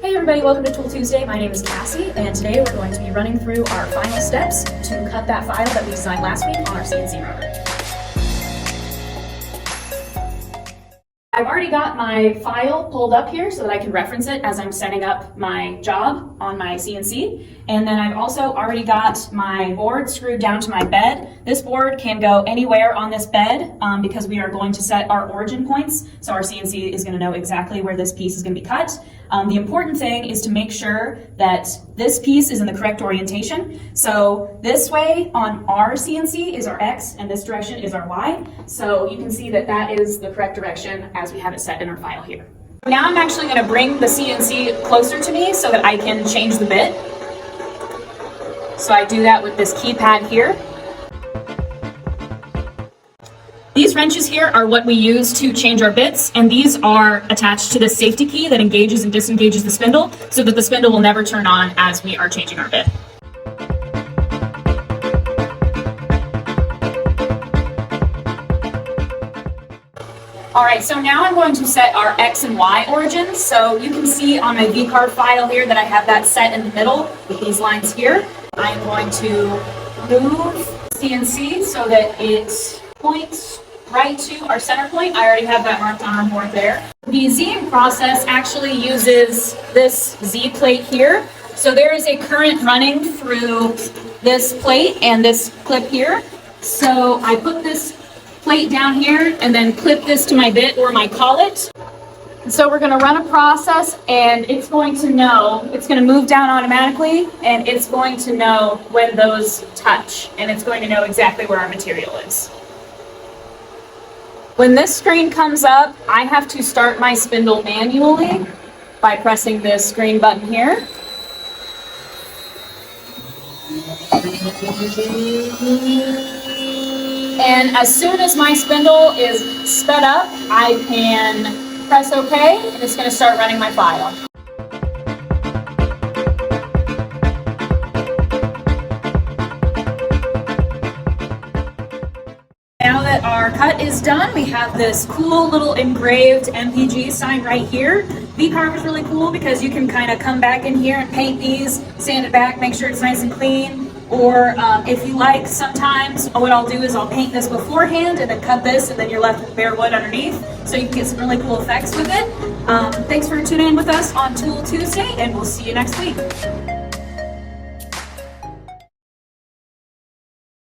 Hey everybody, welcome to Tool Tuesday. My name is Cassy, and today we're going to be running through our final steps to cut that file that we designed last week on our CNC router. I've already got my file pulled up here so that I can reference it as I'm setting up my job on my CNC. And then I've also already got my board screwed down to my bed. This board can go anywhere on this bed because we are going to set our origin points. So our CNC is going to know exactly where this piece is going to be cut. The important thing is to make sure that this piece is in the correct orientation. So this way on our CNC is our X and this direction is our Y. So you can see that that is the correct direction as we have it set in our file here. Now I'm actually going to bring the CNC closer to me so that I can change the bit. So I do that with this keypad here. These wrenches here are what we use to change our bits, and these are attached to the safety key that engages and disengages the spindle so that the spindle will never turn on as we are changing our bit. Alright, so now I'm going to set our X and Y origins. So you can see on my VCarve file here that I have that set in the middle with these lines here. I am going to move CNC so that it points right to our center point. I already have that marked on our board there. The Zing process actually uses this Z plate here. So there is a current running through this plate and this clip here. So I put this plate down here and then clip this to my bit or my collet. So we're going to run a process and it's going to know, it's going to move down automatically and it's going to know when those touch and it's going to know exactly where our material is. When this screen comes up, I have to start my spindle manually by pressing this green button here. And as soon as my spindle is sped up, I can press OK, and it's going to start running my file. Now that our cut is done, we have this cool little engraved MPG sign right here. VCarve is really cool because you can kind of come back in here and paint these, sand it back, make sure it's nice and clean. Or if you like, sometimes what I'll do is I'll paint this beforehand and then cut this and then you're left with bare wood underneath. So you can get some really cool effects with it. Thanks for tuning in with us on Tool Tuesday and we'll see you next week.